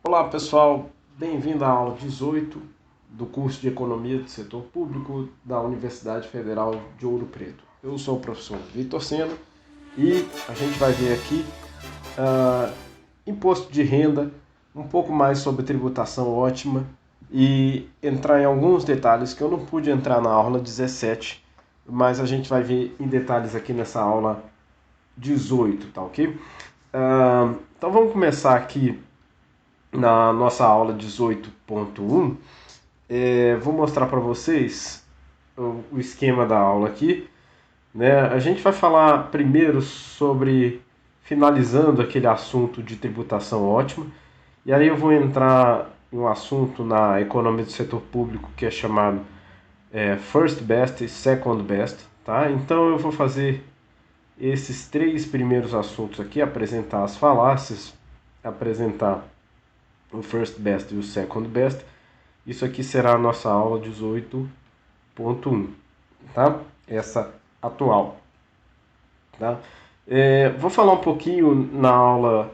Olá pessoal, bem-vindo à aula 18 do curso de Economia do Setor Público da Universidade Federal de Ouro Preto. Eu sou o professor Vitor Sena e a gente vai ver aqui imposto de renda, um pouco mais sobre tributação ótima e entrar em alguns detalhes que eu não pude entrar na aula 17, mas a gente vai ver em detalhes aqui nessa aula 18, tá ok? Então vamos começar aqui na nossa aula 18.1. Vou mostrar para vocês o esquema da aula aqui, né? A gente vai falar primeiro sobre finalizando aquele assunto de tributação ótima, e aí eu vou entrar em um assunto na economia do setor público que é chamado First Best e Second Best, tá? Então eu vou fazer esses três primeiros assuntos aqui, apresentar as falácias, apresentar o First Best e o Second Best. Isso aqui será a nossa aula 18.1, tá? Essa atual, tá? Vou falar um pouquinho na aula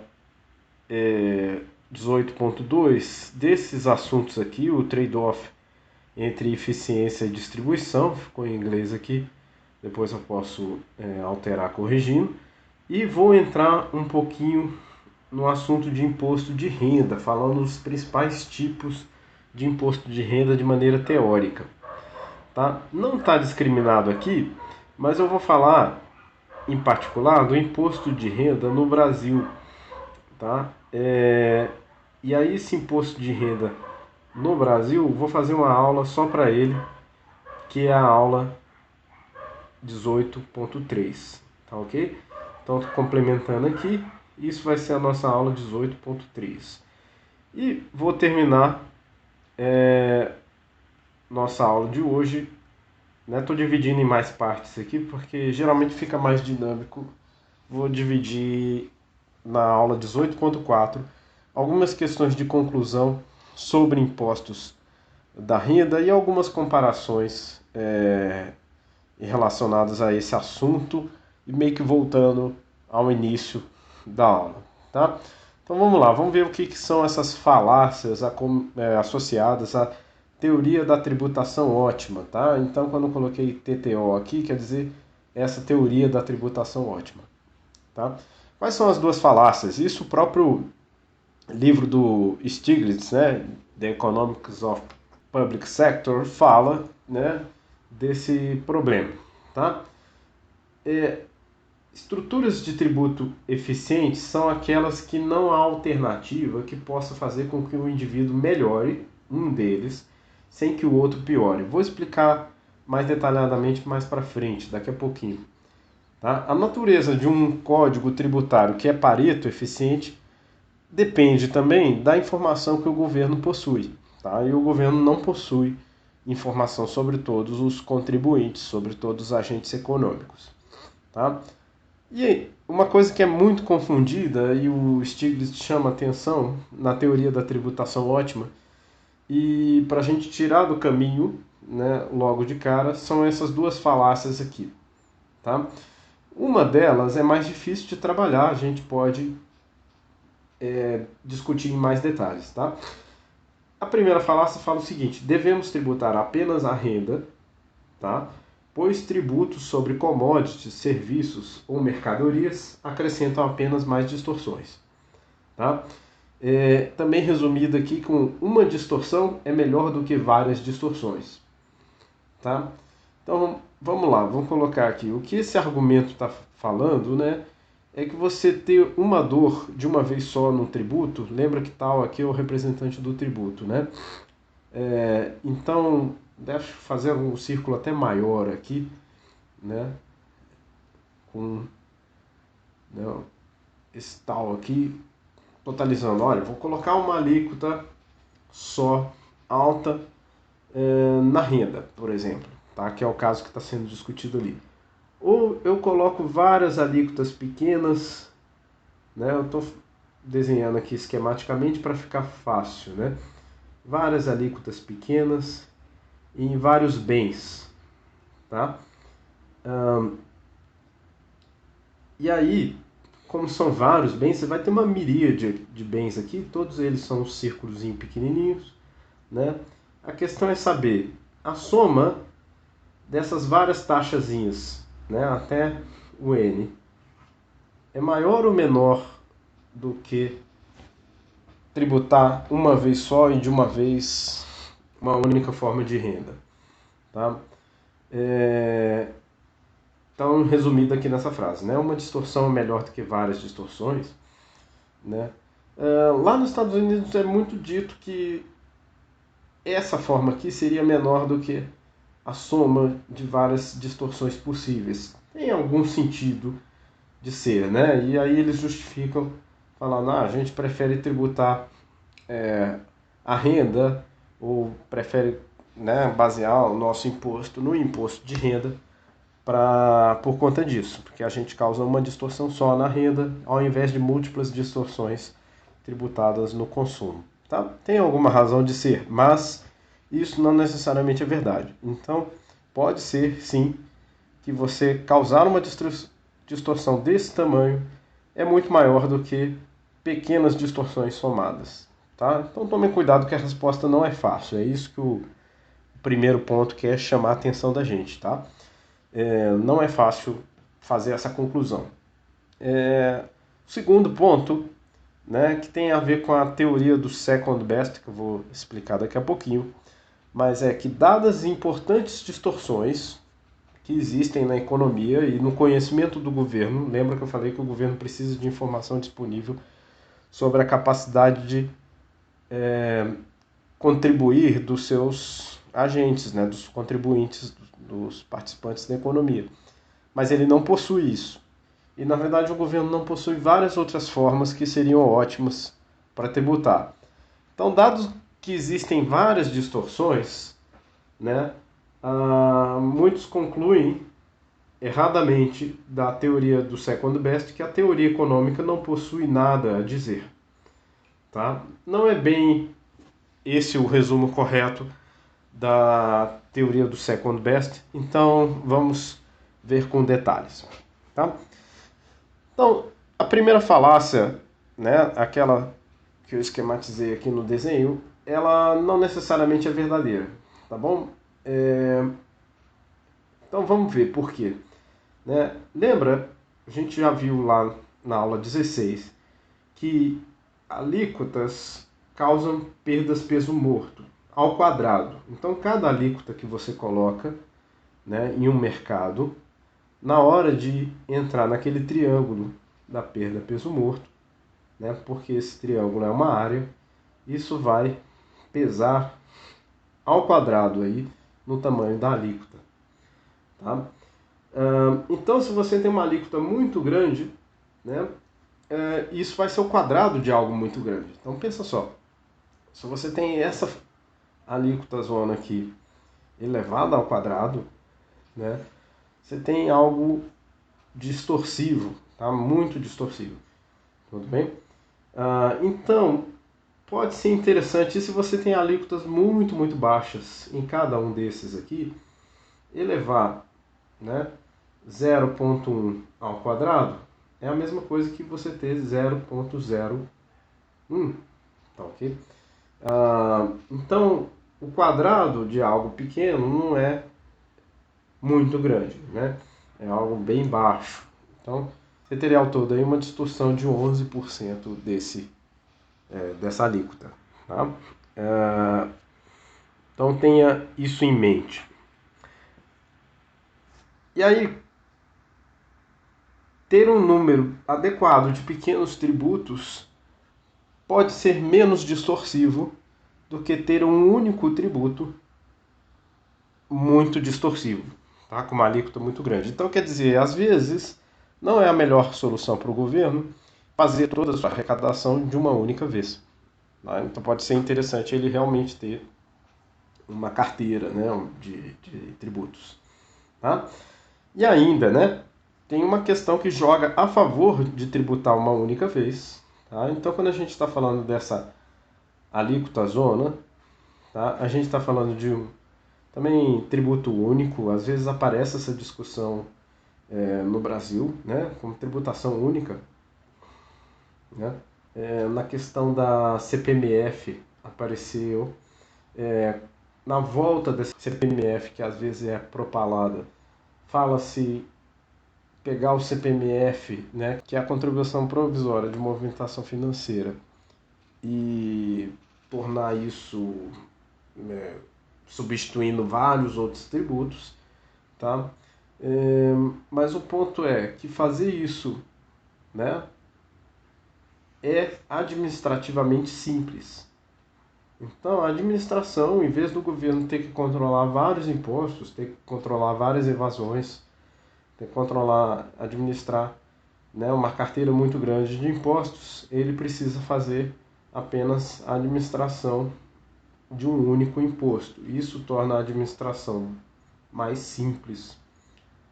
18.2 desses assuntos aqui, o trade-off entre eficiência e distribuição, ficou em inglês aqui, depois eu posso alterar corrigindo, e vou entrar um pouquinho no assunto de imposto de renda, falando dos principais tipos de imposto de renda de maneira teórica. Tá? Não está discriminado aqui, mas eu vou falar em particular do imposto de renda no Brasil. Tá? E aí esse imposto de renda no Brasil, vou fazer uma aula só para ele, que é a aula 18.3. Tá ok? Então, complementando aqui, isso vai ser a nossa aula 18.3. E vou terminar nossa aula de hoje. Estou dividindo em mais partes aqui, porque geralmente fica mais dinâmico. Vou dividir na aula 18.4 algumas questões de conclusão sobre impostos da renda e algumas comparações relacionadas a esse assunto e meio que voltando ao início da aula, tá? Então vamos lá, vamos ver o que são essas falácias associadas à teoria da tributação ótima, tá? Então quando eu coloquei TTO aqui, quer dizer essa teoria da tributação ótima, tá? Quais são as duas falácias? Isso o próprio livro do Stiglitz, né, The Economics of Public Sector, fala, né, desse problema, tá? Estruturas de tributo eficientes são aquelas que não há alternativa que possa fazer com que o indivíduo melhore um deles sem que o outro piore. Vou explicar mais detalhadamente mais para frente, daqui a pouquinho. Tá? A natureza de um código tributário que é Pareto eficiente depende também da informação que o governo possui. Tá? E o governo não possui informação sobre todos os contribuintes, sobre todos os agentes econômicos. Tá? E aí, uma coisa que é muito confundida, e o Stiglitz chama atenção na teoria da tributação ótima, e para a gente tirar do caminho, né, logo de cara, são essas duas falácias aqui. Tá? Uma delas é mais difícil de trabalhar, a gente pode discutir em mais detalhes. Tá? A primeira falácia fala o seguinte: devemos tributar apenas a renda, tá? Pois tributos sobre commodities, serviços ou mercadorias acrescentam apenas mais distorções. Tá? Também resumido aqui com uma distorção é melhor do que várias distorções. Tá? Então vamos lá, vamos colocar aqui. O que esse argumento está falando, né, é que você ter uma dor de uma vez só no tributo, lembra que tal aqui é o representante do tributo, né? Então deve fazer um círculo até maior aqui, né? Com, né, esse tal aqui, totalizando. Olha, vou colocar uma alíquota só alta na renda, por exemplo, tá? Que é o caso que está sendo discutido ali. Ou eu coloco várias alíquotas pequenas, né? Eu estou desenhando aqui esquematicamente para ficar fácil, né? Várias alíquotas pequenas em vários bens, tá? E aí, como são vários bens, você vai ter uma miríade de bens aqui, todos eles são um círculozinho pequenininhos, né? A questão é saber a soma dessas várias taxazinhas, né, até o n, é maior ou menor do que tributar uma vez só e de uma vez uma única forma de renda, tá? Então, resumido aqui nessa frase, né? Uma distorção é melhor do que várias distorções, né? Lá nos Estados Unidos é muito dito que essa forma aqui seria menor do que a soma de várias distorções possíveis. Tem algum sentido de ser, né? E aí eles justificam falando, a gente prefere tributar a renda ou prefere, né, basear o nosso imposto no imposto de renda por conta disso, porque a gente causa uma distorção só na renda ao invés de múltiplas distorções tributadas no consumo. Tá? Tem alguma razão de ser, mas isso não necessariamente é verdade. Então, pode ser, sim, que você causar uma distorção desse tamanho é muito maior do que pequenas distorções somadas. Tá? Então, tome cuidado que a resposta não é fácil. É isso que o primeiro ponto quer chamar a atenção da gente. Tá? Não é fácil fazer essa conclusão. O segundo ponto, né, que tem a ver com a teoria do second best, que eu vou explicar daqui a pouquinho, mas é que dadas importantes distorções que existem na economia e no conhecimento do governo, lembra que eu falei que o governo precisa de informação disponível sobre a capacidade de contribuir dos seus agentes, né, dos contribuintes, dos participantes da economia. Mas ele não possui isso. E, na verdade, o governo não possui várias outras formas que seriam ótimas para tributar. Então, dados que existem várias distorções, né, muitos concluem erradamente da teoria do second best que a teoria econômica não possui nada a dizer. Tá? Não é bem esse o resumo correto da teoria do second best, então vamos ver com detalhes. Tá? Então, a primeira falácia, né, aquela que eu esquematizei aqui no desenho, ela não necessariamente é verdadeira, tá bom? Então vamos ver por quê. Né? Lembra, a gente já viu lá na aula 16 que alíquotas causam perdas peso morto ao quadrado. Então cada alíquota que você coloca, né, em um mercado, na hora de entrar naquele triângulo da perda peso morto, né, porque esse triângulo é uma área, isso vai pesar ao quadrado aí no tamanho da alíquota. Tá? Então, se você tem uma alíquota muito grande, né, isso vai ser o quadrado de algo muito grande. Então, pensa só, se você tem essa alíquota zona aqui elevada ao quadrado, né, você tem algo distorsivo, tá? Muito distorsivo. Tudo bem? Então, pode ser interessante se você tem alíquotas muito, muito baixas em cada um desses aqui, elevar, né, 0,1 ao quadrado é a mesma coisa que você ter 0,01. Tá, ok? Então, o quadrado de algo pequeno não é muito grande, né? É algo bem baixo. Então, você teria ao todo aí uma distorção de 11% dessa alíquota. Tá? Então, tenha isso em mente. E aí, ter um número adequado de pequenos tributos pode ser menos distorsivo do que ter um único tributo muito distorsivo, tá? Com uma alíquota muito grande. Então, quer dizer, às vezes, não é a melhor solução para o governo fazer toda a sua arrecadação de uma única vez. Tá? Então, pode ser interessante ele realmente ter uma carteira, né, de tributos. Tá? E ainda, né, tem uma questão que joga a favor de tributar uma única vez. Tá? Então, quando a gente está falando dessa alíquota zona, tá, a gente está falando de também tributo único. Às vezes aparece essa discussão no Brasil, né, como tributação única. né? Na questão da CPMF apareceu, na volta dessa CPMF, que às vezes é propalada, fala-se pegar o CPMF, né, que é a contribuição provisória de movimentação financeira, e tornar isso, né, substituindo vários outros tributos, tá? Mas o ponto é que fazer isso, né, é administrativamente simples. Então, a administração, em vez do governo ter que controlar vários impostos, ter que controlar várias evasões, ter que controlar, administrar, né, uma carteira muito grande de impostos, ele precisa fazer apenas a administração de um único imposto. Isso torna a administração mais simples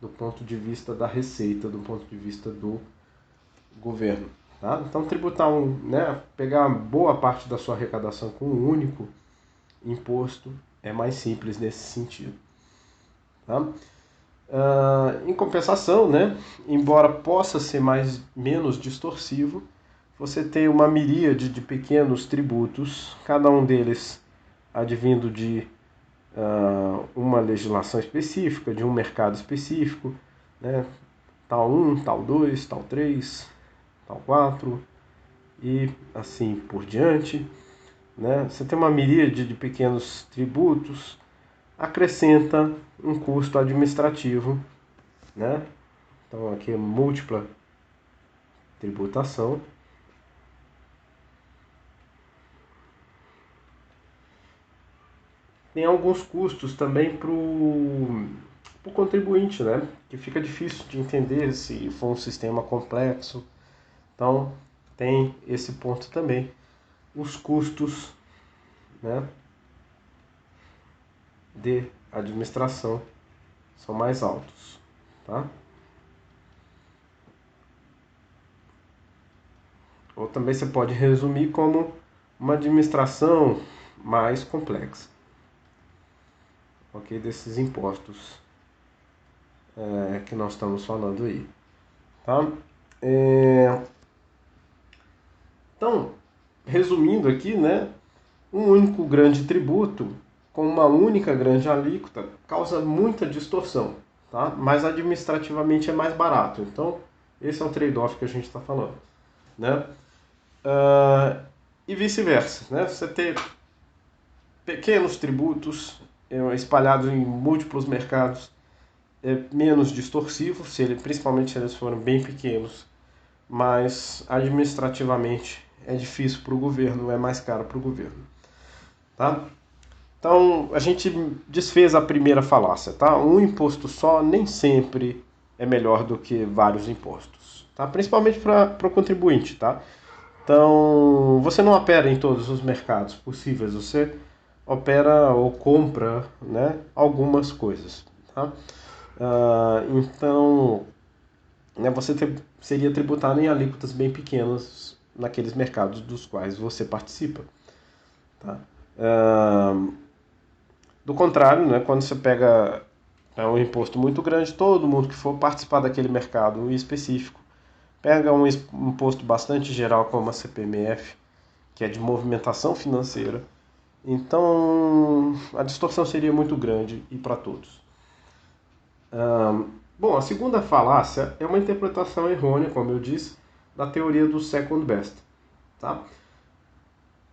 do ponto de vista da receita, do ponto de vista do governo. Tá? Então, tributar pegar boa parte da sua arrecadação com um único imposto é mais simples nesse sentido. Tá? Em compensação, né, embora possa ser menos distorsivo, você tem uma miríade de pequenos tributos, cada um deles advindo de uma legislação específica, de um mercado específico, né, tal 1, tal 2, tal 3, tal 4 e assim por diante. Né? Você tem uma miríade de pequenos tributos, acrescenta um custo administrativo, né? Então aqui é múltipla tributação. Tem alguns custos também para o contribuinte, né? Que fica difícil de entender se for um sistema complexo. Então tem esse ponto também. Os custos, né, de administração são mais altos, tá? Ou também você pode resumir como uma administração mais complexa, ok? Desses impostos que nós estamos falando aí, tá? Então, resumindo aqui, né? Um único grande tributo com uma única grande alíquota causa muita distorção, tá? Mas administrativamente é mais barato. Então, esse é o trade-off que a gente está falando, né? E vice-versa, né? Você ter pequenos tributos espalhados em múltiplos mercados é menos distorsivo, principalmente se eles forem bem pequenos, mas administrativamente é difícil para o governo, é mais caro para o governo. Tá? Então, a gente desfez a primeira falácia. Tá? Um imposto só nem sempre é melhor do que vários impostos, tá? Principalmente para o contribuinte. Tá? Então, você não opera em todos os mercados possíveis, você opera ou compra, né, algumas coisas. Tá? Então, né, você seria tributado em alíquotas bem pequenas naqueles mercados dos quais você participa. Tá? Do contrário, né, quando você pega um imposto muito grande, todo mundo que for participar daquele mercado específico pega um imposto bastante geral como a CPMF, que é de movimentação financeira. Então, a distorção seria muito grande e para todos. Bom, a segunda falácia é uma interpretação errônea, como eu disse, da teoria do second best. Tá?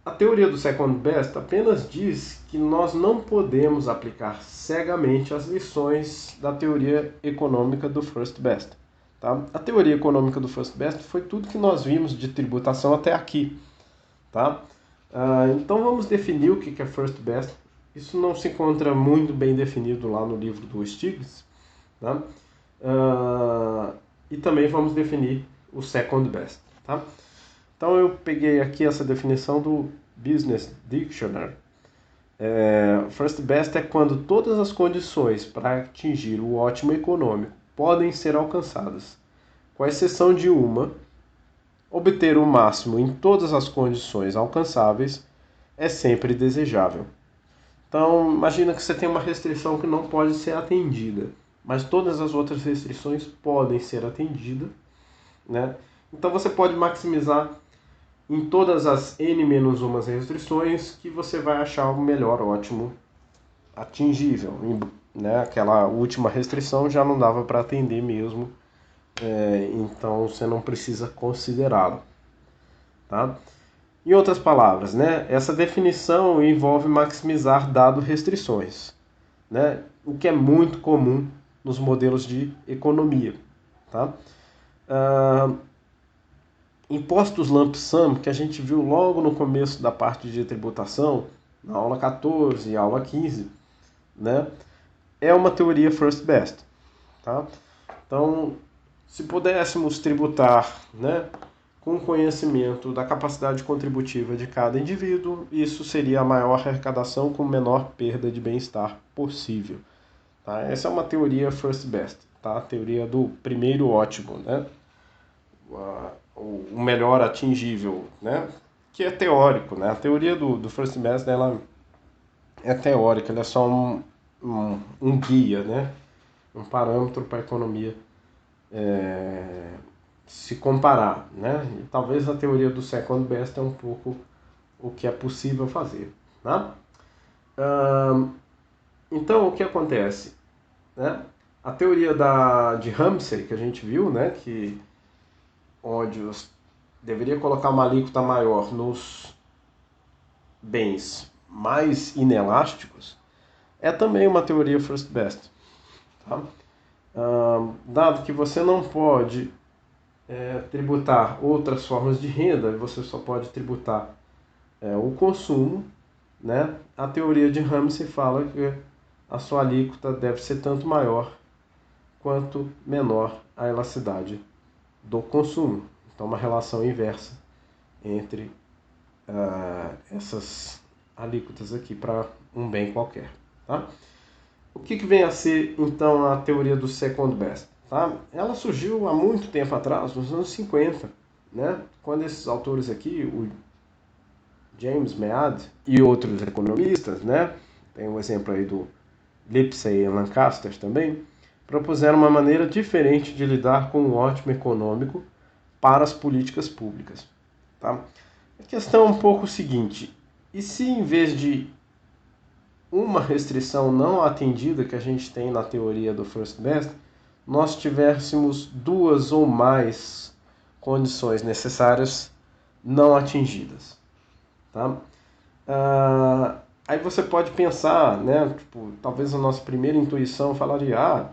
A teoria do second best apenas diz que nós não podemos aplicar cegamente as lições da teoria econômica do first best. Tá? A teoria econômica do first best foi tudo que nós vimos de tributação até aqui. Tá? Então vamos definir o que é first best. Isso não se encontra muito bem definido lá no livro do Stiglitz. Tá? E também vamos definir o second best. Tá? Então eu peguei aqui essa definição do Business Dictionary. First best é quando todas as condições para atingir o ótimo econômico podem ser alcançadas, com exceção de uma. Obter o máximo em todas as condições alcançáveis é sempre desejável. Então, imagina que você tem uma restrição que não pode ser atendida, mas todas as outras restrições podem ser atendidas, né? Então, você pode maximizar em todas as n-1 restrições que você vai achar o melhor ótimo atingível, né? Aquela última restrição já não dava para atender mesmo, então você não precisa considerá-lo, tá? Em outras palavras, né? Essa definição envolve maximizar dado restrições, né? O que é muito comum nos modelos de economia, tá? Impostos lump sum, que a gente viu logo no começo da parte de tributação, na aula 14 e aula 15, né? É uma teoria first best, tá? Então, se pudéssemos tributar, né, com conhecimento da capacidade contributiva de cada indivíduo, isso seria a maior arrecadação com menor perda de bem-estar possível. Tá? Essa é uma teoria first best, tá? A teoria do primeiro ótimo, né? O melhor atingível, né? Que é teórico, né? A teoria do first best, ela é teórica, ela é só um guia, né? Um parâmetro para a economia se comparar, né? E talvez a teoria do second best é um pouco o que é possível fazer, né? Então, o que acontece, né? A teoria de Ramsey, que a gente viu, né? Onde deveria colocar uma alíquota maior nos bens mais inelásticos, é também uma teoria first best, tá? Dado que você não pode tributar outras formas de renda, você só pode tributar o consumo, né? A teoria de Ramsey fala que a sua alíquota deve ser tanto maior quanto menor a elasticidade do consumo. Então, uma relação inversa entre essas alíquotas aqui para um bem qualquer, tá? O que vem a ser, então, a teoria do second best? Tá? Ela surgiu há muito tempo atrás, nos anos 50, né? Quando esses autores aqui, o James Mead e outros economistas, né? Tem um exemplo aí do Lipsey e Lancaster também, propuseram uma maneira diferente de lidar com o ótimo econômico para as políticas públicas. Tá? A questão é um pouco o seguinte: e se em vez de uma restrição não atendida que a gente tem na teoria do first best, nós tivéssemos duas ou mais condições necessárias não atingidas? Tá? Aí você pode pensar, né? Tipo, talvez a nossa primeira intuição falaria: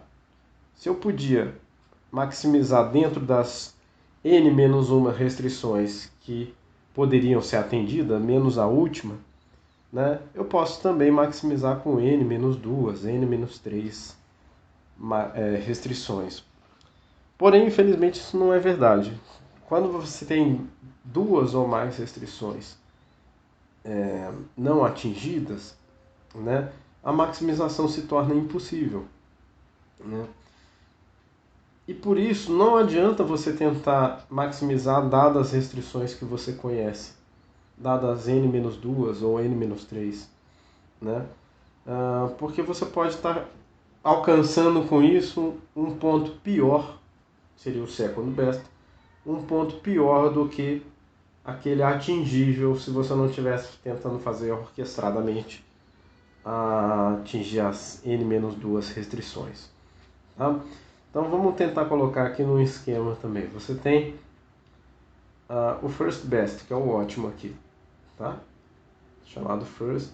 se eu podia maximizar dentro das n-1 restrições que poderiam ser atendidas, menos a última, né? Eu posso também maximizar com n-2, n-3 restrições. Porém, infelizmente, isso não é verdade. Quando você tem duas ou mais restrições não atingidas, né, a maximização se torna impossível, né? E por isso não adianta você tentar maximizar dadas as restrições que você conhece, dadas n-2 ou n-3, né? Porque você pode estar alcançando com isso um ponto pior, seria o second best, um ponto pior do que aquele atingível se você não estivesse tentando fazer orquestradamente atingir as n-2 restrições. Tá? Então vamos tentar colocar aqui num esquema também. Você tem o first best, que é o ótimo aqui, tá? Chamado first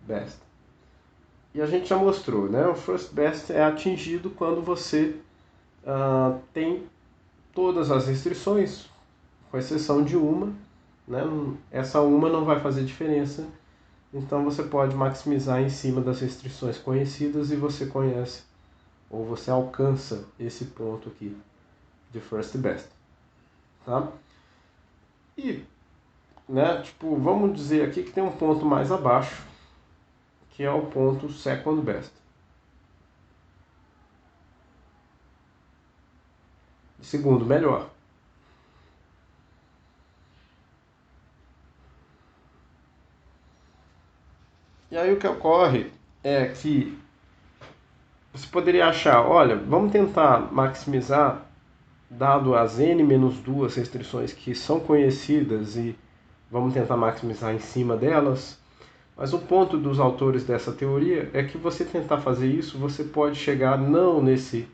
best. E a gente já mostrou, né? O first best é atingido quando você tem todas as restrições, com exceção de uma, né? Essa uma não vai fazer diferença, então você pode maximizar em cima das restrições conhecidas e você conhece, ou você alcança esse ponto aqui de first best, tá? E, né, tipo, vamos dizer aqui que tem um ponto mais abaixo, que é o ponto second best. Segundo melhor. E aí o que ocorre é que você poderia achar, olha, vamos tentar maximizar dado as n menos 2 restrições que são conhecidas e vamos tentar maximizar em cima delas. Mas o ponto dos autores dessa teoria é que você tentar fazer isso, você pode chegar não nesse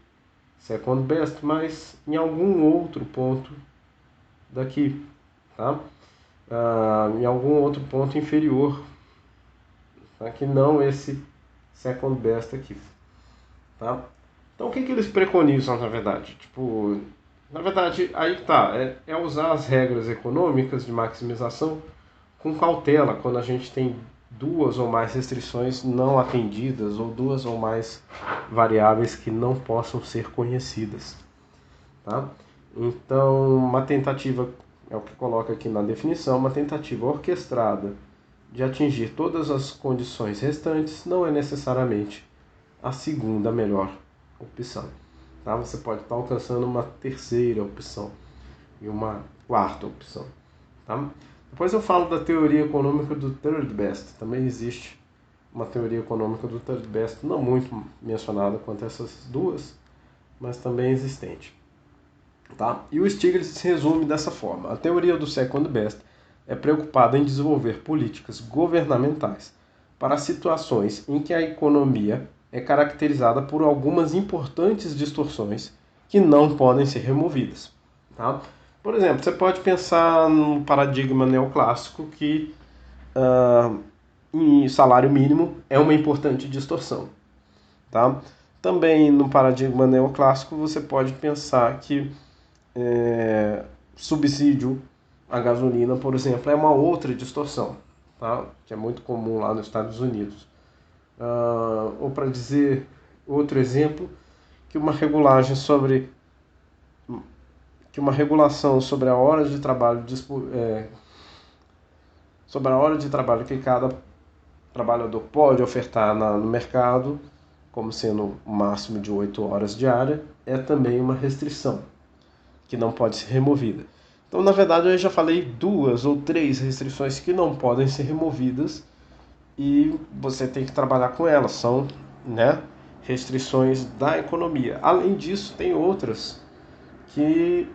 second best, mas em algum outro ponto daqui, tá? Em algum outro ponto inferior, tá? Que não esse second best aqui, tá? Então o que eles preconizam, na verdade? Tipo, na verdade, aí tá, é usar as regras econômicas de maximização com cautela quando a gente tem duas ou mais restrições não atendidas ou duas ou mais variáveis que não possam ser conhecidas, tá? Então, uma tentativa, é o que coloca aqui na definição, uma tentativa orquestrada de atingir todas as condições restantes não é necessariamente a segunda melhor opção, tá? Você pode estar alcançando uma terceira opção e uma quarta opção, tá? Depois eu falo da teoria econômica do third best. Também existe uma teoria econômica do third best, não muito mencionada quanto essas duas, mas também existente, tá? E o Stiglitz resume dessa forma: a teoria do second best é preocupada em desenvolver políticas governamentais para situações em que a economia é caracterizada por algumas importantes distorções que não podem ser removidas, tá? Por exemplo, você pode pensar no paradigma neoclássico que em salário mínimo é uma importante distorção, tá? Também no paradigma neoclássico você pode pensar que subsídio à gasolina, por exemplo, é uma outra distorção, tá? Que é muito comum lá nos Estados Unidos. Ou para dizer outro exemplo, que uma regulagem sobre que uma regulação sobre a hora de trabalho sobre a hora de trabalho que cada trabalhador pode ofertar no mercado, como sendo o máximo de 8 horas diária, é também uma restrição que não pode ser removida. Então, na verdade, eu já falei duas ou três restrições que não podem ser removidas e você tem que trabalhar com elas. São, né, restrições da economia. Além disso, tem outras que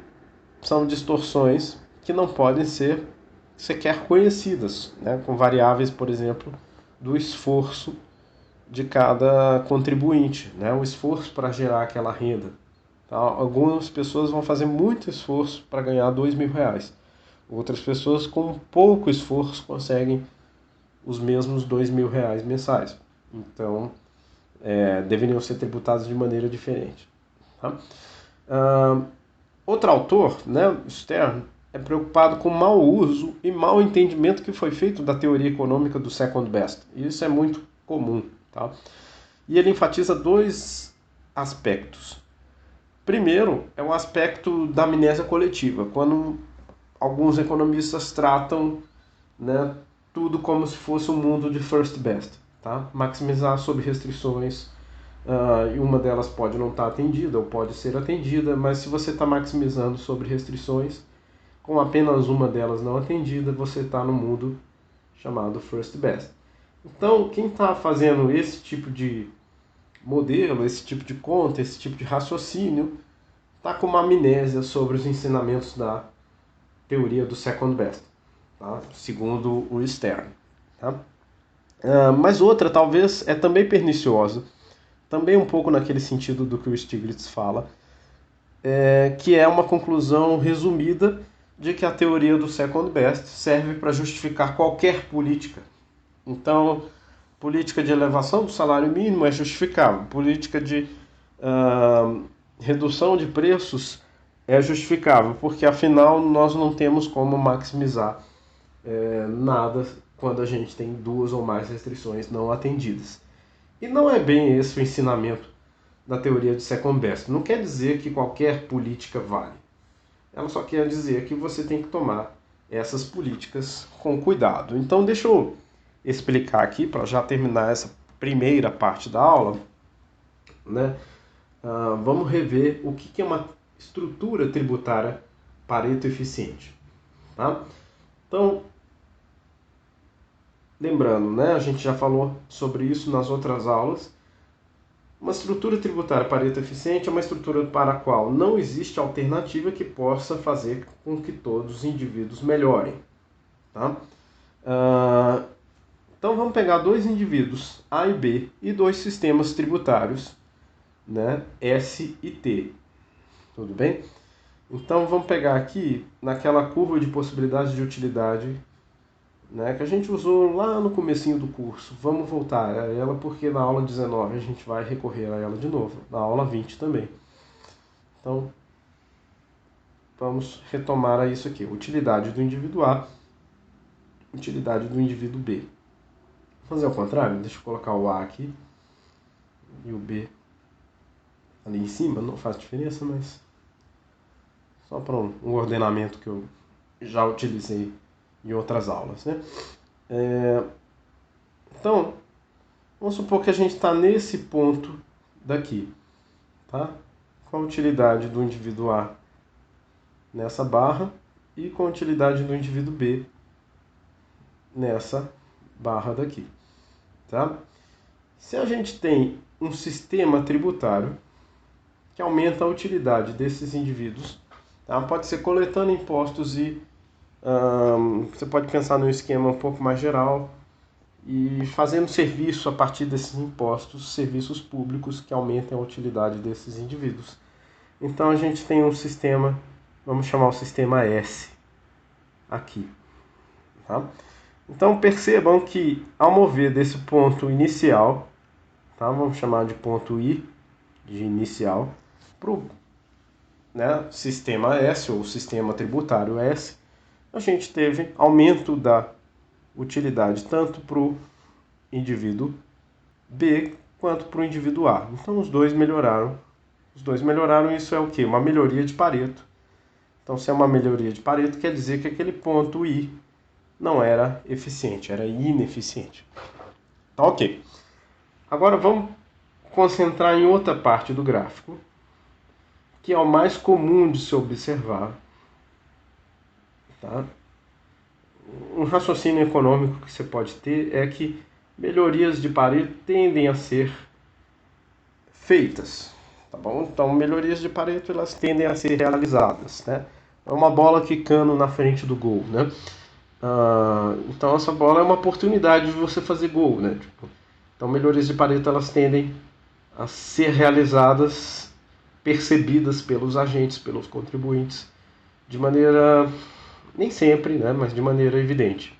são distorções que não podem ser sequer conhecidas, né, com variáveis, por exemplo, do esforço de cada contribuinte, né, o esforço para gerar aquela renda. Tá? Algumas pessoas vão fazer muito esforço para ganhar R$ 2.000. Outras pessoas com pouco esforço conseguem os mesmos R$ 2.000 mensais. Então, deveriam ser tributados de maneira diferente. Tá? Outro autor, né, Stern, é preocupado com o mau uso e mau entendimento que foi feito da teoria econômica do second best. Isso é muito comum. Tá? E ele enfatiza dois aspectos. Primeiro, é o aspecto da amnésia coletiva, quando alguns economistas tratam, né, tudo como se fosse um mundo de first best. Tá? Maximizar sob restrições, e uma delas pode não estar atendida ou pode ser atendida, mas se você está maximizando sobre restrições, com apenas uma delas não atendida, você está no mundo chamado first best. Então, quem está fazendo esse tipo de modelo, esse tipo de conta, esse tipo de raciocínio, está com uma amnésia sobre os ensinamentos da teoria do second best, tá? Segundo o Stern. Tá? Mas outra, talvez, é também perniciosa, também um pouco naquele sentido do que o Stiglitz fala, que é uma conclusão resumida de que a teoria do second best serve para justificar qualquer política. Então, política de elevação do salário mínimo é justificável, política de redução de preços é justificável, porque afinal nós não temos como maximizar nada quando a gente tem duas ou mais restrições não atendidas. E não é bem esse o ensinamento da teoria de second best. Não quer dizer que qualquer política vale. Ela só quer dizer que você tem que tomar essas políticas com cuidado. Então deixa eu explicar aqui, para já terminar essa primeira parte da aula, né? Vamos rever o que é uma estrutura tributária Pareto eficiente. Tá? Então, lembrando, né, a gente já falou sobre isso nas outras aulas, Uma estrutura tributária Pareto eficiente é uma estrutura para a qual não existe alternativa que possa fazer com que todos os indivíduos melhorem. Tá? Então vamos pegar dois indivíduos, A e B, e dois sistemas tributários, né, S e T. Tudo bem? Então vamos pegar aqui naquela curva de possibilidades de utilidade, né, que a gente usou lá no comecinho do curso. Vamos voltar a ela porque na aula 19 a gente vai recorrer a ela de novo, na aula 20 também. Então vamos retomar a isso aqui. Utilidade do indivíduo A, utilidade do indivíduo B. Vou fazer ao contrário, deixa eu colocar o A aqui e o B ali em cima, não faz diferença, mas só para um ordenamento que eu já utilizei em outras aulas, né? Então, vamos supor que a gente está nesse ponto daqui, tá? Com a utilidade do indivíduo A nessa barra e com a utilidade do indivíduo B nessa barra daqui, tá? Se a gente tem um sistema tributário que aumenta a utilidade desses indivíduos, tá? Pode ser coletando impostos e você pode pensar num esquema um pouco mais geral e fazendo serviço a partir desses impostos, serviços públicos que aumentem a utilidade desses indivíduos. Então a gente tem um sistema, vamos chamar o sistema S aqui, tá? Então percebam que ao mover desse ponto inicial, tá? Vamos chamar de ponto I, de inicial, para o, né, sistema S ou sistema tributário S, a gente teve aumento da utilidade tanto para o indivíduo B quanto para o indivíduo A. Então os dois melhoraram. Os dois melhoraram, isso é o quê? Uma melhoria de Pareto. Então se é uma melhoria de Pareto, quer dizer que aquele ponto I não era eficiente, era ineficiente. Tá ok. Agora vamos concentrar em outra parte do gráfico, que é o mais comum de se observar. Tá? Um raciocínio econômico que você pode ter é que melhorias de Pareto tendem a ser feitas, tá bom? Então, melhorias de Pareto elas tendem a ser realizadas, né? É uma bola quicando na frente do gol, né? Então, essa bola é uma oportunidade de você fazer gol, né? Então, melhorias de Pareto elas tendem a ser realizadas, percebidas pelos agentes, pelos contribuintes, de maneira, nem sempre, né? Mas de maneira evidente.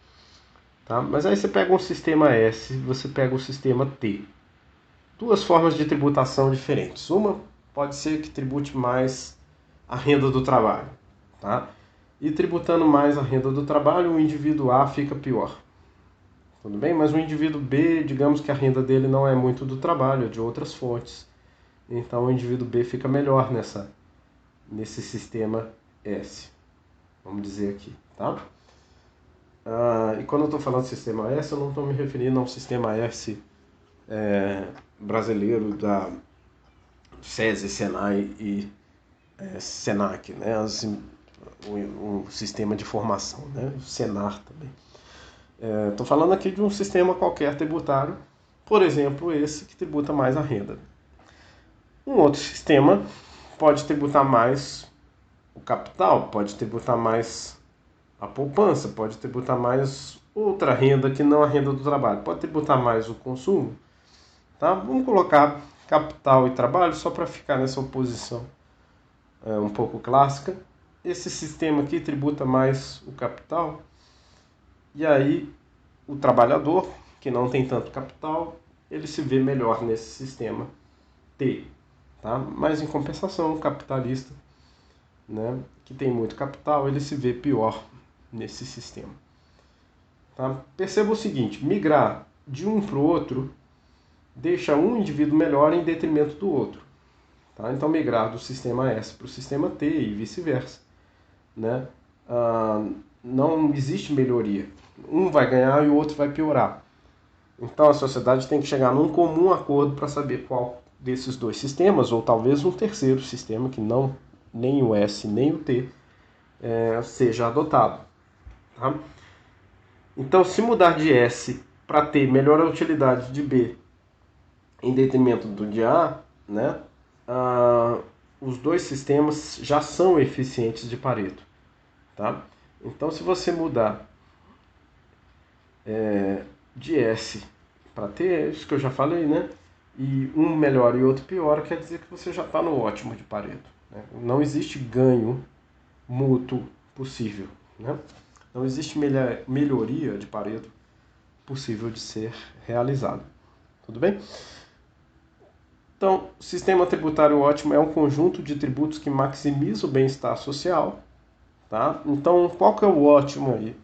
Tá? Mas aí você pega um sistema S, você pega o sistema T. Duas formas de tributação diferentes. Uma pode ser que tribute mais a renda do trabalho. Tá? E tributando mais a renda do trabalho, o indivíduo A fica pior. Tudo bem? Mas o indivíduo B, digamos que a renda dele não é muito do trabalho, é de outras fontes. Então o indivíduo B fica melhor nesse sistema S. Vamos dizer aqui. Tá? E quando eu estou falando de sistema S, eu não estou me referindo ao sistema S brasileiro da SESI, SENAI e SENAC, né? O sistema de formação, né? O SENAR também. Estou falando aqui de um sistema qualquer tributário, por exemplo, esse que tributa mais a renda. Um outro sistema pode tributar mais o capital, pode tributar mais a poupança, pode tributar mais outra renda que não a renda do trabalho, pode tributar mais o consumo. Tá? Vamos colocar capital e trabalho só para ficar nessa oposição um pouco clássica. Esse sistema aqui tributa mais o capital e aí o trabalhador, que não tem tanto capital, ele se vê melhor nesse sistema T. Tá? Mas em compensação, o capitalista, né, que tem muito capital, ele se vê pior nesse sistema. Tá? Perceba o seguinte, migrar de um para o outro deixa um indivíduo melhor em detrimento do outro. Tá? Então, migrar do sistema S para o sistema T e vice-versa. Né? Não existe melhoria. Um vai ganhar e o outro vai piorar. Então, a sociedade tem que chegar num comum acordo para saber qual desses dois sistemas, ou talvez um terceiro sistema, que não nem o S nem o T, seja adotado. Tá? Então, se mudar de S para T melhora a utilidade de B em detrimento do de A, né, os dois sistemas já são eficientes de Pareto. Tá? Então, se você mudar de S para T, é isso que eu já falei, né? E um melhora e outro piora, quer dizer que você já está no ótimo de Pareto. Né? Não existe ganho mútuo possível. Né? Não existe melhoria de Pareto possível de ser realizada. Tudo bem? Então, o sistema tributário ótimo é um conjunto de tributos que maximiza o bem-estar social. Tá? Então, qual que é o ótimo aí?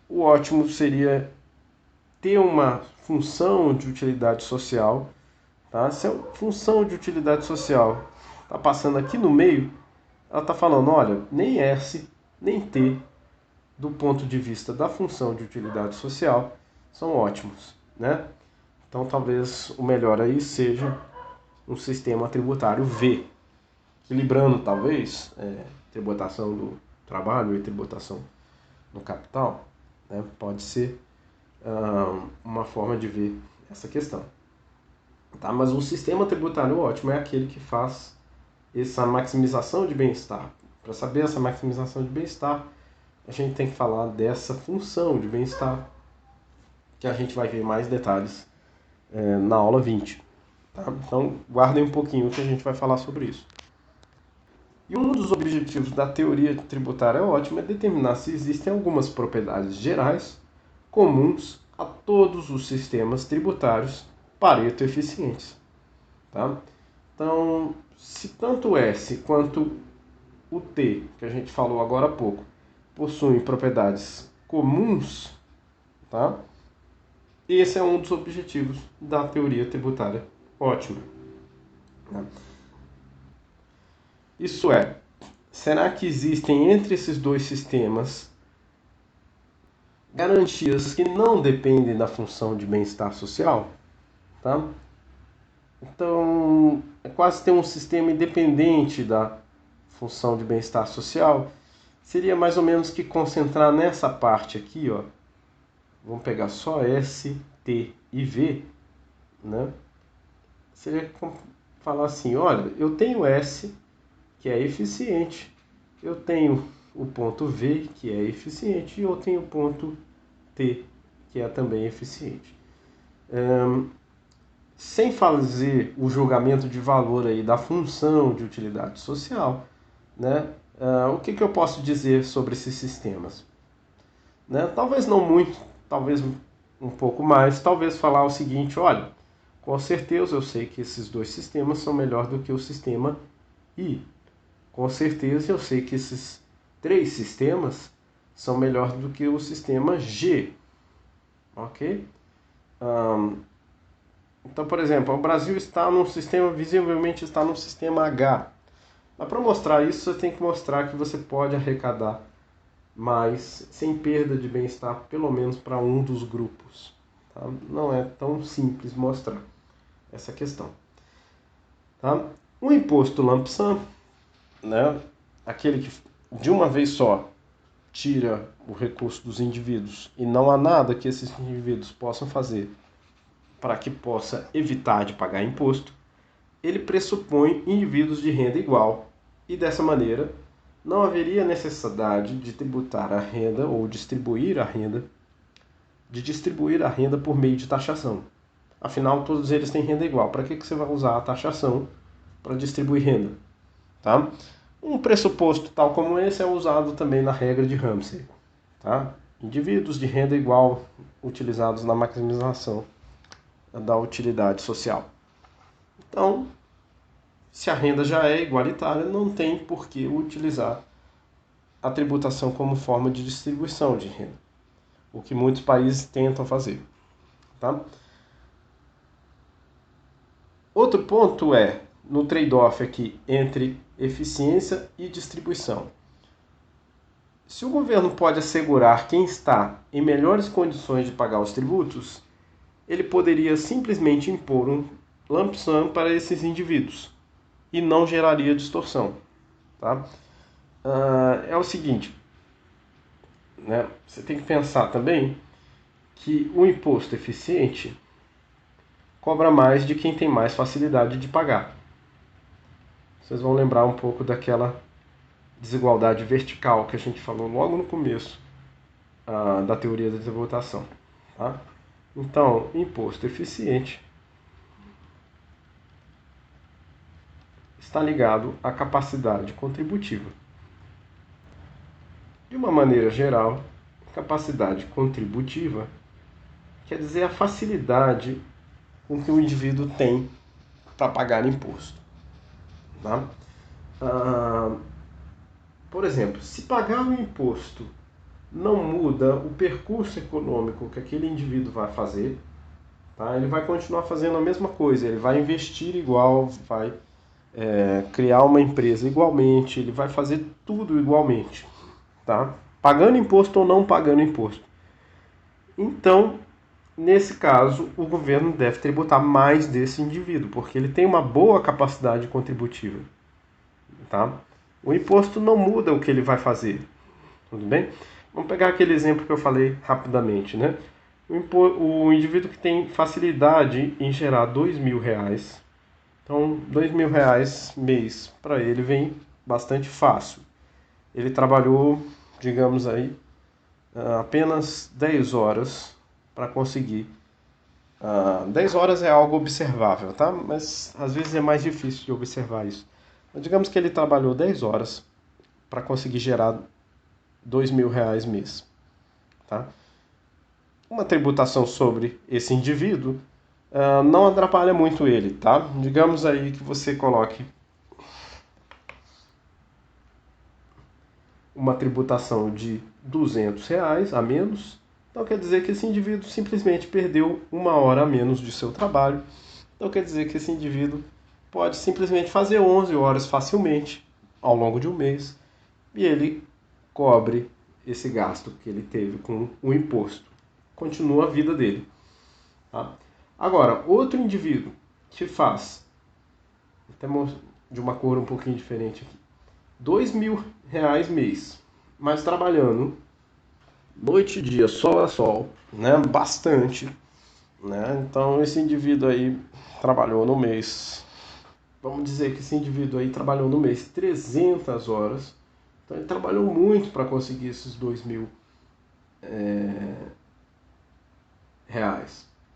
O ótimo seria ter uma função de utilidade social. Tá? Se a função de utilidade social está passando aqui no meio, ela está falando, olha, nem S, nem T, do ponto de vista da função de utilidade social, são ótimos. Né? Então, talvez o melhor aí seja um sistema tributário V, equilibrando, talvez, tributação do trabalho e tributação no capital, né? Pode ser uma forma de ver essa questão. Tá? Mas o sistema tributário ótimo é aquele que faz essa maximização de bem-estar. Para saber essa maximização de bem-estar, a gente tem que falar dessa função de bem-estar, que a gente vai ver mais detalhes na aula 20. Tá? Então, guardem um pouquinho que a gente vai falar sobre isso. E um dos objetivos da teoria tributária ótima é determinar se existem algumas propriedades gerais comuns a todos os sistemas tributários Pareto eficientes. Tá? Então, se tanto o S quanto o T, que a gente falou agora há pouco, possuem propriedades comuns, tá? Esse é um dos objetivos da teoria tributária ótima. Tá? Isso é, será que existem entre esses dois sistemas garantias que não dependem da função de bem-estar social? Tá? Então, é quase ter um sistema independente da função de bem-estar social. Seria mais ou menos que concentrar nessa parte aqui, ó. Vamos pegar só S, T e V, né? Seria falar assim, olha, eu tenho S, que é eficiente, eu tenho o ponto V, que é eficiente, e eu tenho o ponto T, que é também eficiente. Sem fazer o julgamento de valor aí da função de utilidade social, né? O que eu posso dizer sobre esses sistemas? Né? Talvez não muito, talvez um pouco mais, talvez falar o seguinte, olha, com certeza eu sei que esses dois sistemas são melhor do que o sistema I. Com certeza eu sei que esses três sistemas são melhor do que o sistema G. Ok? Então, por exemplo, o Brasil está num sistema, visivelmente está num sistema H. Mas para mostrar isso, você tem que mostrar que você pode arrecadar mais sem perda de bem-estar, pelo menos para um dos grupos. Tá? Não é tão simples mostrar essa questão. Tá? O imposto lump sum, né, aquele que de uma vez só tira o recurso dos indivíduos e não há nada que esses indivíduos possam fazer para que possa evitar de pagar imposto, ele pressupõe indivíduos de renda igual e dessa maneira não haveria necessidade de tributar a renda ou distribuir a renda por meio de taxação. Afinal, todos eles têm renda igual. Para que você vai usar a taxação para distribuir renda? Tá? Um pressuposto tal como esse é usado também na regra de Ramsey. Tá? Indivíduos de renda igual utilizados na maximização da utilidade social. Então, se a renda já é igualitária, não tem por que utilizar a tributação como forma de distribuição de renda, o que muitos países tentam fazer. Tá? Outro ponto é no trade-off aqui entre eficiência e distribuição. Se o governo pode assegurar quem está em melhores condições de pagar os tributos, ele poderia simplesmente impor um lump sum para esses indivíduos e não geraria distorção. Tá? É o seguinte, né? Você tem que pensar também que o imposto eficiente cobra mais de quem tem mais facilidade de pagar. Vocês vão lembrar um pouco daquela desigualdade vertical que a gente falou logo no começo da teoria da tributação. Tá? Então, imposto eficiente está ligado à capacidade contributiva. De uma maneira geral, capacidade contributiva quer dizer a facilidade com que o indivíduo tem para pagar imposto. Tá? Por exemplo, se pagar o imposto não muda o percurso econômico que aquele indivíduo vai fazer, tá? Ele vai continuar fazendo a mesma coisa, ele vai investir igual, vai criar uma empresa igualmente, ele vai fazer tudo igualmente, tá? Pagando imposto ou não pagando imposto. Então, nesse caso, o governo deve tributar mais desse indivíduo, porque ele tem uma boa capacidade contributiva. Tá? O imposto não muda o que ele vai fazer. Tudo bem? Vamos pegar aquele exemplo que eu falei rapidamente. Né? O indivíduo que tem facilidade em gerar R$2.000, então R$2.000 mês para ele vem bastante fácil. Ele trabalhou, digamos aí, apenas 10 horas para conseguir. 10 horas é algo observável, tá? Mas às vezes é mais difícil de observar isso. Mas digamos que ele trabalhou 10 horas para conseguir gerar R$2.000 mês. Tá? Uma tributação sobre esse indivíduo não atrapalha muito ele, tá? Digamos aí que você coloque uma tributação de R$200 a menos. Então quer dizer que esse indivíduo simplesmente perdeu 1 hora a menos de seu trabalho. Então quer dizer que esse indivíduo pode simplesmente fazer 11 horas facilmente ao longo de um mês e ele cobre esse gasto que ele teve com o imposto. Continua a vida dele. Tá? Agora, outro indivíduo que faz, até de uma cor um pouquinho diferente aqui, R$2.000 mês, mas trabalhando noite e dia, sol a sol, né? Bastante, né? Então esse indivíduo aí trabalhou no mês, vamos dizer que esse indivíduo aí trabalhou no mês 300 horas, então ele trabalhou muito para conseguir esses R$2.000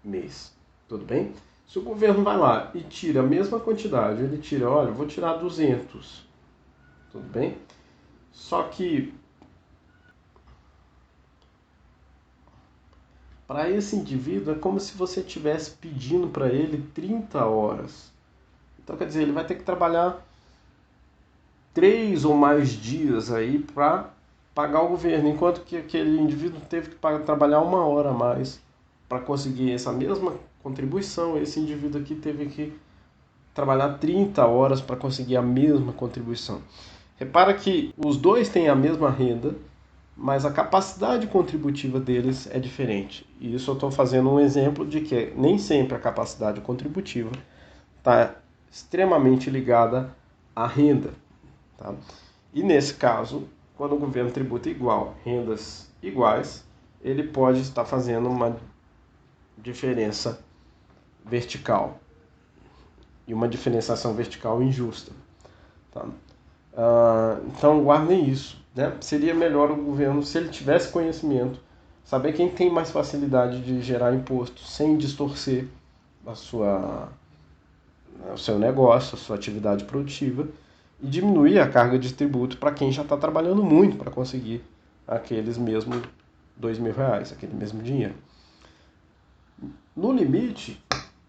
mês, tudo bem? Se o governo vai lá e tira a mesma quantidade, ele tira, olha, vou tirar 200, tudo bem? Só que para esse indivíduo é como se você estivesse pedindo para ele 30 horas. Então quer dizer, ele vai ter que trabalhar 3 ou mais dias aí para pagar o governo, enquanto que aquele indivíduo teve que trabalhar 1 hora a mais para conseguir essa mesma contribuição. Esse indivíduo aqui teve que trabalhar 30 horas para conseguir a mesma contribuição. Repara que os dois têm a mesma renda, mas a capacidade contributiva deles é diferente. E isso eu estou fazendo um exemplo de que nem sempre a capacidade contributiva está extremamente ligada à renda. Tá? E nesse caso, quando o governo tributa igual, rendas iguais, ele pode estar fazendo uma diferença vertical. E uma diferenciação vertical injusta. Tá? Então guardem isso. Né? Seria melhor o governo, se ele tivesse conhecimento, saber quem tem mais facilidade de gerar imposto sem distorcer o seu negócio, a sua atividade produtiva, e diminuir a carga de tributo para quem já está trabalhando muito para conseguir aqueles mesmos R$2.000, aquele mesmo dinheiro. No limite,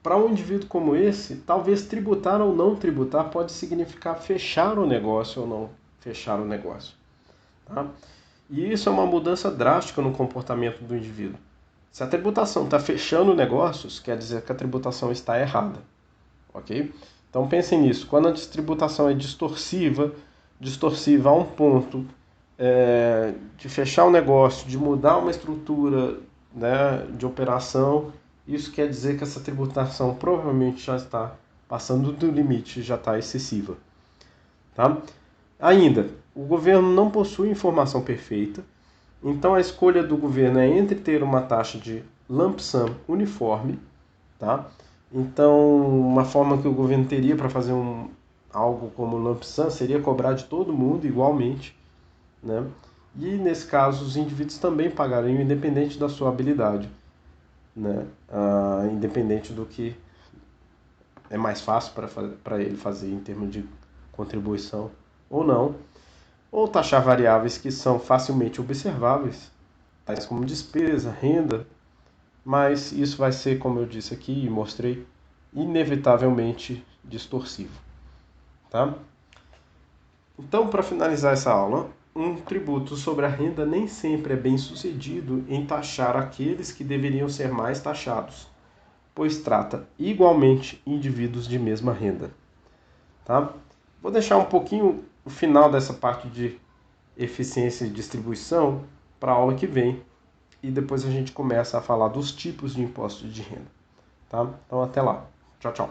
para um indivíduo como esse, talvez tributar ou não tributar pode significar fechar o negócio ou não fechar o negócio. Tá? E isso é uma mudança drástica no comportamento do indivíduo. Se a tributação está fechando negócios, quer dizer que a tributação está errada. Ok? Então pensem nisso. Quando a tributação é distorsiva a um ponto de fechar o negócio, de mudar uma estrutura, né, de operação, isso quer dizer que essa tributação provavelmente já está passando do limite, já está excessiva. Tá? Ainda, o governo não possui informação perfeita, então a escolha do governo é entre ter uma taxa de lump sum uniforme, tá? Então, uma forma que o governo teria para fazer algo como lump sum seria cobrar de todo mundo igualmente, né? E nesse caso, os indivíduos também pagariam, independente da sua habilidade, né? Independente do que é mais fácil para ele fazer em termos de contribuição ou não, ou taxar variáveis que são facilmente observáveis, tais como despesa, renda, mas isso vai ser, como eu disse aqui e mostrei, inevitavelmente distorsivo, tá? Então, para finalizar essa aula, um tributo sobre a renda nem sempre é bem sucedido em taxar aqueles que deveriam ser mais taxados, pois trata igualmente indivíduos de mesma renda, tá? Vou deixar um pouquinho o final dessa parte de eficiência e distribuição para a aula que vem e depois a gente começa a falar dos tipos de impostos de renda, tá? Então até lá. Tchau, tchau.